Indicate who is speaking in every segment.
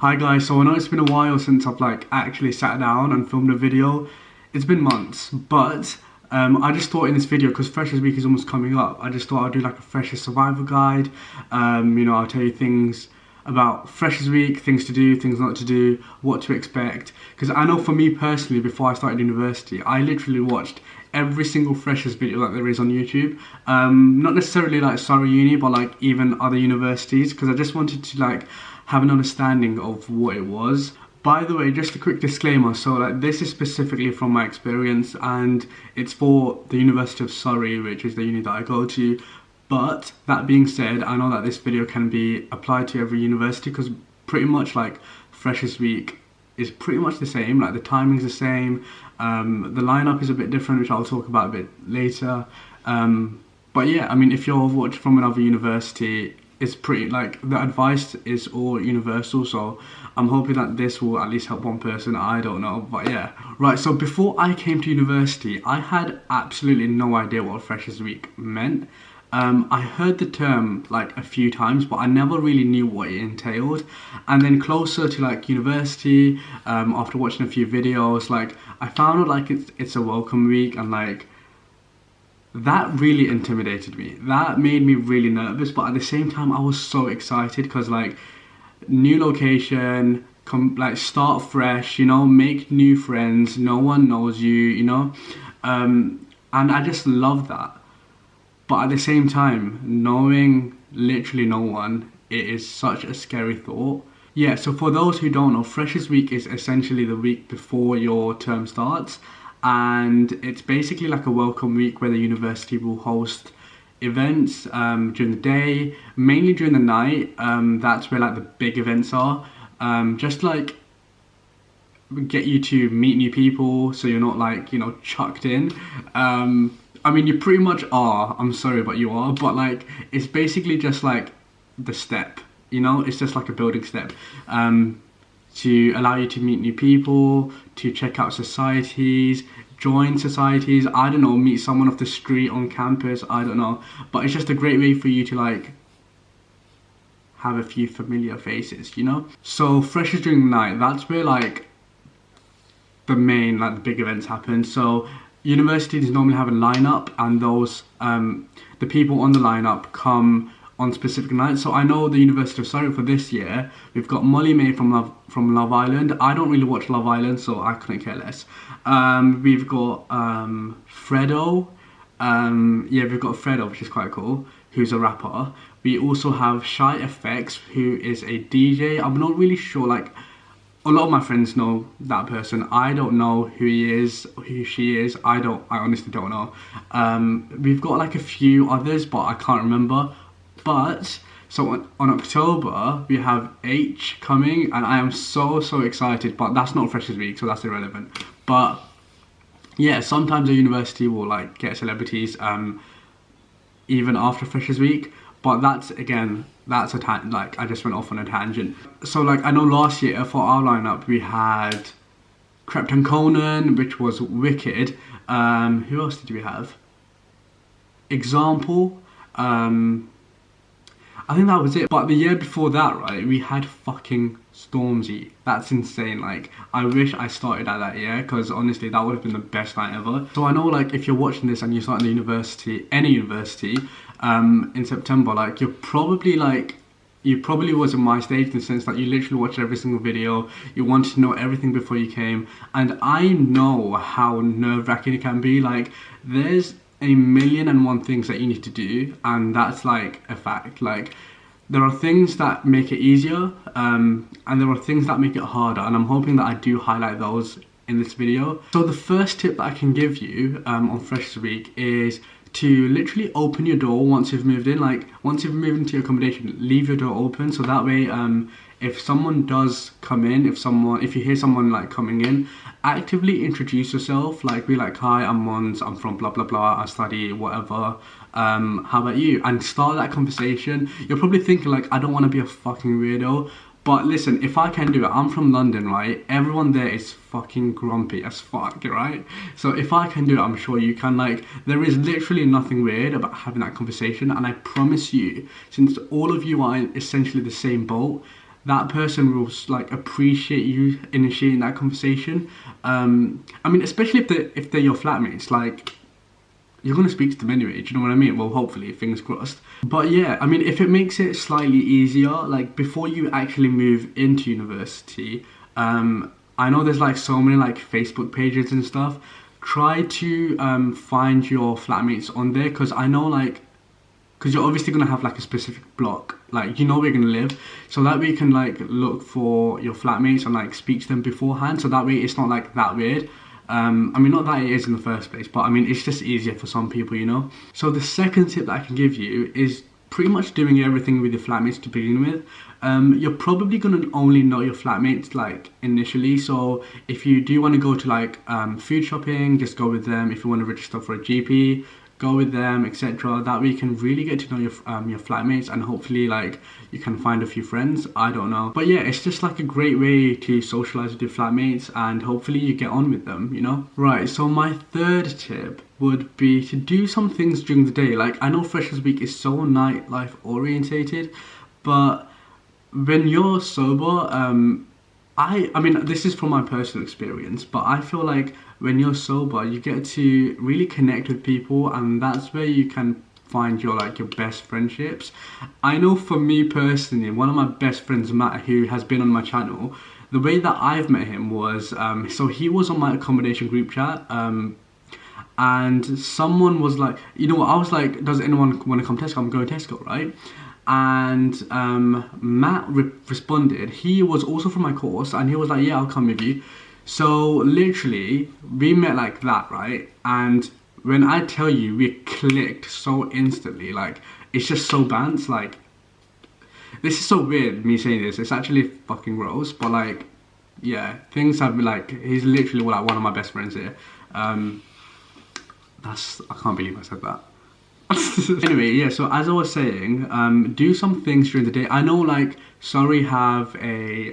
Speaker 1: Hi guys, so I know it's been a while since I've like actually sat down and filmed a video. It's been months, but I just thought in this video, because Freshers Week is almost coming up, I just thought I'd do like a Freshers survival guide. I'll tell you things about Freshers Week, things to do, things not to do, what to expect. Because I know for me personally, before I started university, I literally watched every single Freshers video that there is on YouTube. Not necessarily like Surrey Uni, but like even other universities, because I just wanted to like have an understanding of what it was. By the way, just a quick disclaimer, so like this is specifically from my experience and it's for the University of Surrey, which is the uni that I go to. But that being said, I know that this video can be applied to every university, because pretty much like Freshers Week is pretty much the same, like the timing's the same, the lineup is a bit different, which I'll talk about a bit later. But yeah, I mean, if you're watching from another university, it's pretty, like, the advice is all universal, so I'm hoping that this will at least help one person. I don't know, but yeah. Right, so before I came to university, I had absolutely no idea what Freshers Week meant. I heard the term like a few times, but I never really knew what it entailed. And then closer to like university, after watching a few videos, like I found out like it's a welcome week, and like that really intimidated me. That made me really nervous, but at the same time I was so excited, because like new location, like start fresh, you know, make new friends, no one knows you, you know, and I just love that. But at the same time, knowing literally no one, it is such a scary thought. Yeah, so for those who don't know, Freshers Week is essentially the week before your term starts, and it's basically like a welcome week where the university will host events during the day, mainly during the night. That's where like the big events are, just like get you to meet new people, so you're not like, you know, chucked in. I mean, you pretty much are, I'm sorry, but you are, but like it's basically just like the step, you know, it's just like a building step, to allow you to meet new people, to check out societies, join societies, I don't know, meet someone off the street on campus, I don't know, but it's just a great way for you to like have a few familiar faces, you know. So Freshers during the night, that's where like the main, like the big events happen. So universities normally have a lineup, and those the people on the lineup come on specific nights. So I know the University of Surrey for this year, we've got Molly May from Love Island. I don't really watch Love Island, so I couldn't care less. We've got Fredo. Yeah, we've got Fredo, which is quite cool, who's a rapper. We also have Shy FX, who is a DJ. I'm not really sure, like, a lot of my friends know that person. I don't know who he is, who she is. I honestly don't know. We've got like a few others, but I can't remember. But so on October we have H coming, and I am so excited. But that's not Freshers Week, so that's irrelevant. But yeah, sometimes a university will like get celebrities even after Freshers Week. But that's, again, that's like I just went off on a tangent. So like I know last year for our lineup we had Krypton Conan, which was wicked. Who else did we have? Example. I think that was it. But the year before that, right, we had fucking Stormzy. That's insane. Like, I wish I started at that year, because honestly that would have been the best night ever. So I know like if you're watching this and you're starting the university, any university, in September, like you probably was in my stage, in the sense that you literally watched every single video, you wanted to know everything before you came, and I know how nerve-wracking it can be. Like, there's a million and one things that you need to do, and that's like a fact. Like, there are things that make it easier, and there are things that make it harder, and I'm hoping that I do highlight those in this video. So the first tip that I can give you on Freshers Week is to literally open your door once you've moved in. Like, once you've moved into your accommodation, leave your door open, so that way if someone does come in, if you hear someone like coming in, actively introduce yourself. Like, be like, hi, I'm Mons, I'm from blah blah blah, I study whatever, how about you, and start that conversation. You're probably thinking like, I don't want to be a fucking weirdo, but listen, if I can do it, I'm from London, right? Everyone there is fucking grumpy as fuck, right? So if I can do it, I'm sure you can. Like, there is literally nothing weird about having that conversation, and I promise you, since all of you are in essentially the same boat, that person will like appreciate you initiating that conversation. I mean, especially if they're your flatmates, like you're gonna speak to them anyway. Do you know what I mean? Well, hopefully, fingers crossed. But yeah, I mean, if it makes it slightly easier, like before you actually move into university, I know there's like so many like Facebook pages and stuff. Try to find your flatmates on there, because I know like, because you're obviously gonna have like a specific block, like you know where you're gonna live, so that way you can like look for your flatmates and like speak to them beforehand, so that way it's not like that weird. I mean, not that it is in the first place, but I mean, it's just easier for some people, you know. So the second tip that I can give you is pretty much doing everything with your flatmates to begin with. You're probably gonna only know your flatmates like initially, so if you do want to go to like food shopping, just go with them. If you want to register for a GP, go with them, etc. That way you can really get to know your flatmates, and hopefully like you can find a few friends. I don't know, but yeah, it's just like a great way to socialize with your flatmates, and hopefully you get on with them, you know. Right, so my third tip would be to do some things during the day. Like, I know Freshers Week is so nightlife orientated, but when you're sober, I mean, this is from my personal experience, but I feel like when you're sober, you get to really connect with people, and that's where you can find your like your best friendships. I know for me personally, one of my best friends, Matt, who has been on my channel, the way that I've met him was, so he was on my accommodation group chat, and someone was like, you know what, I was like, does anyone want to come to Tesco? I'm going to Tesco, right? And Matt responded. He was also from my course, and he was like, yeah, I'll come with you. So literally we met like that, right? And when I tell you, we clicked so instantly. Like, it's just so bants. Like, this is so weird me saying this, it's actually fucking gross, but like, yeah, things have been like, he's literally like one of my best friends here. I can't believe I said that. Anyway, yeah, so as I was saying, do some things during the day. I know like Surrey have a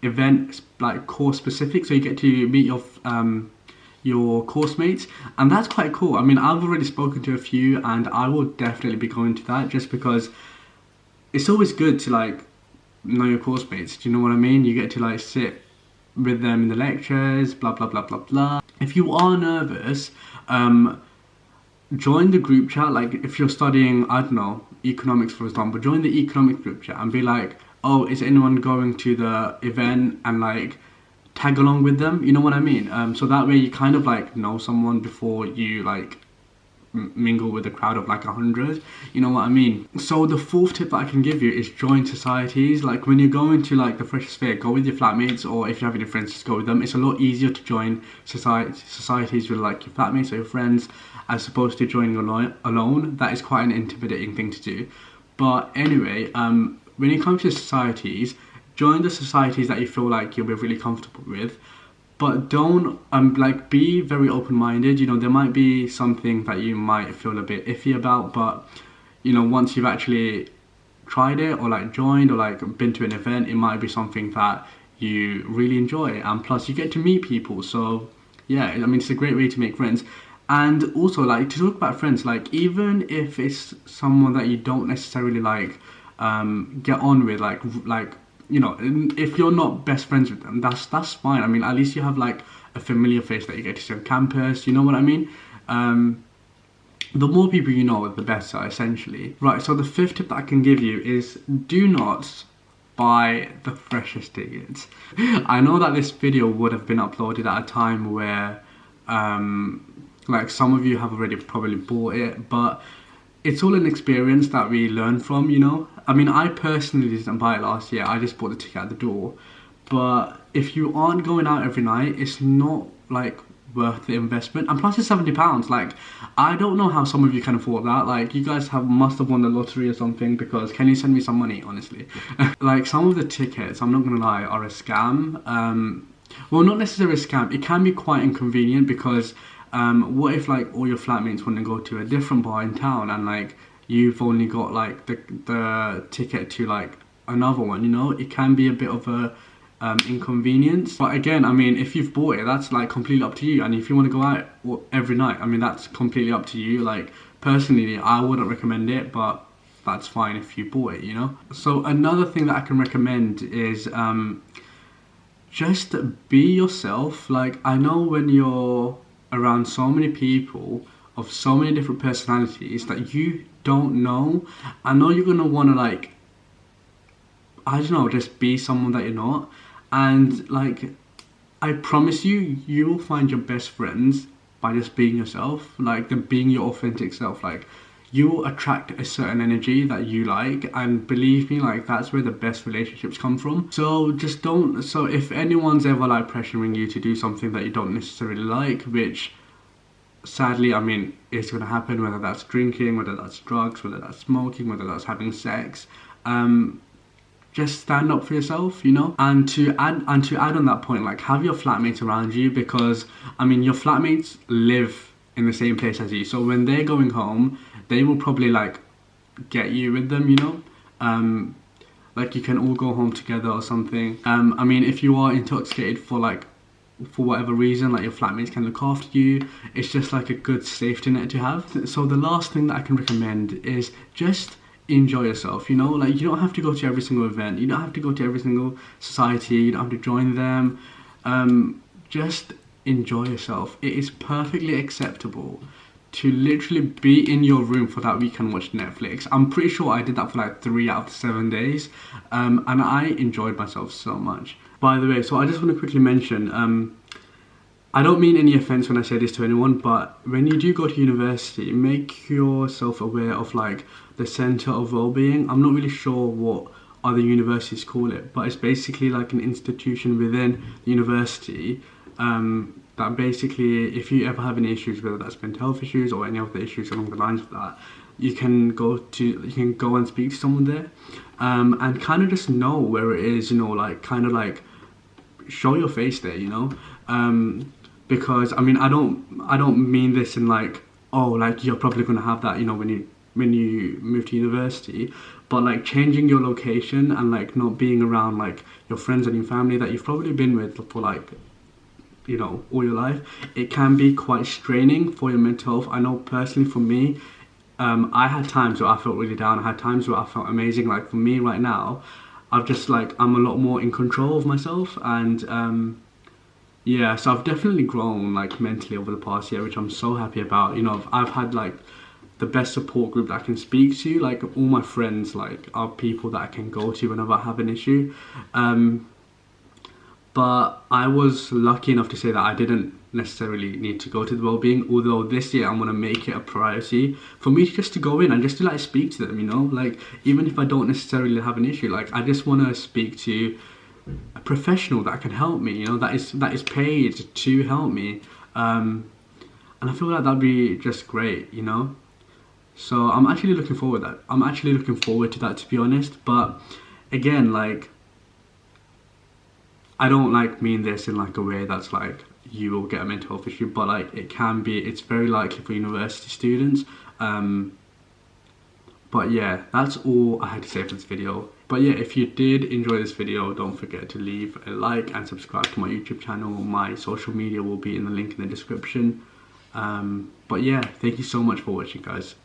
Speaker 1: event like course specific, so you get to meet your course mates, and that's quite cool. I mean, I've already spoken to a few, and I will definitely be going to that, just because it's always good to like know your course mates. Do you know what I mean? You get to like sit with them in the lectures, blah blah blah blah blah. If you are nervous, join the group chat. Like, if you're studying, I don't know, economics for example, join the economics group chat and be like, oh, is anyone going to the event, and like tag along with them, you know what I mean? So that way you kind of like know someone before you like mingle with a crowd of like 100, you know what I mean? So the fourth tip that I can give you is join societies. Like, when you're going to like the Freshers Fair, go with your flatmates, or if you have any friends, just go with them. It's a lot easier to join societies with like your flatmates or your friends, as opposed to joining alone. That is quite an intimidating thing to do. But anyway, when it comes to societies, join the societies that you feel like you'll be really comfortable with, but don't like, be very open-minded. You know, there might be something that you might feel a bit iffy about, but you know, once you've actually tried it, or like joined, or like been to an event, it might be something that you really enjoy, and plus you get to meet people. So yeah, I mean, it's a great way to make friends. And also, like, to talk about friends, like, even if it's someone that you don't necessarily like get on with, like you know, if you're not best friends with them, that's fine. I mean, at least you have like a familiar face that you get to see on campus, you know what I mean? The more people you know, the better, essentially. Right, so the fifth tip that I can give you is, do not buy the freshest tickets. I know that this video would have been uploaded at a time where like some of you have already probably bought it, but it's all an experience that we learn from, you know? I mean, I personally didn't buy it last year, I just bought the ticket at the door. But if you aren't going out every night, it's not like worth the investment. And plus it's £70. Like, I don't know how some of you can afford that. Like, you guys must have won the lottery or something, because can you send me some money, honestly? Like, some of the tickets, I'm not gonna lie, are a scam. Well, not necessarily a scam, it can be quite inconvenient, because what if like all your flatmates want to go to a different bar in town, and like you've only got like the ticket to like another one, you know? It can be a bit of a inconvenience. But again, I mean, if you've bought it, that's like completely up to you. And if you want to go out every night, I mean, that's completely up to you. Like, personally, I wouldn't recommend it, but that's fine if you bought it, you know. So another thing that I can recommend is just be yourself. Like, I know when you're around so many people of so many different personalities that you don't know, I know you're gonna want to, like, I don't know, just be someone that you're not. And like, I promise you, you will find your best friends by just being yourself, like being your authentic self. Like, you will attract a certain energy that you like, and believe me, like, that's where the best relationships come from. So just don't. So if anyone's ever like pressuring you to do something that you don't necessarily like, which sadly, I mean, it's gonna happen, whether that's drinking, whether that's drugs, whether that's smoking, whether that's having sex. Just stand up for yourself, you know. And to add on that point, like, have your flatmates around you, because I mean, your flatmates live in the same place as you, so when they're going home, they will probably like get you with them, you know. Like, you can all go home together or something. I mean, if you are intoxicated for whatever reason, like, your flatmates can look after you. It's just like a good safety net to have. So the last thing that I can recommend is just enjoy yourself, you know. Like, you don't have to go to every single event, you don't have to go to every single society, you don't have to join them. Just enjoy yourself. It is perfectly acceptable to literally be in your room for that week and watch Netflix. I'm pretty sure I did that for like 3 out of the 7 days, and I enjoyed myself so much. By the way, so I just want to quickly mention, I don't mean any offense when I say this to anyone, but when you do go to university, make yourself aware of like the Centre of Wellbeing. I'm not really sure what other universities call it, but it's basically like an institution within the university, that basically, if you ever have any issues, whether that's mental health issues or any other issues along the lines of that, you can go and speak to someone there, and kind of just know where it is, you know, like, kind of like show your face there, you know. Because I mean, I don't mean this in like, oh, like, you're probably gonna have that, you know, when you move to university, but like, changing your location and like not being around like your friends and your family that you've probably been with for like, you know, all your life, it can be quite straining for your mental health. I know personally for me, I had times where I felt really down, I had times where I felt amazing. Like, for me right now, I've just like, I'm a lot more in control of myself, and yeah, so I've definitely grown like mentally over the past year, which I'm so happy about. You know, I've had like the best support group that I can speak to. Like, all my friends like are people that I can go to whenever I have an issue. But I was lucky enough to say that I didn't necessarily need to go to the wellbeing, although this year I'm gonna make it a priority for me just to go in and just to like speak to them, you know. Like, even if I don't necessarily have an issue, like, I just want to speak to a professional that can help me, you know, that is paid to help me, and I feel like that'd be just great, you know. So I'm actually looking forward to that, to be honest. But again, like, I don't like mean this in like a way that's like you will get a mental health issue, but like, it's very likely for university students. But yeah, that's all I had to say for this video. But yeah, if you did enjoy this video, don't forget to leave a like and subscribe to my YouTube channel. My social media will be in the link in the description. But yeah, thank you so much for watching, guys.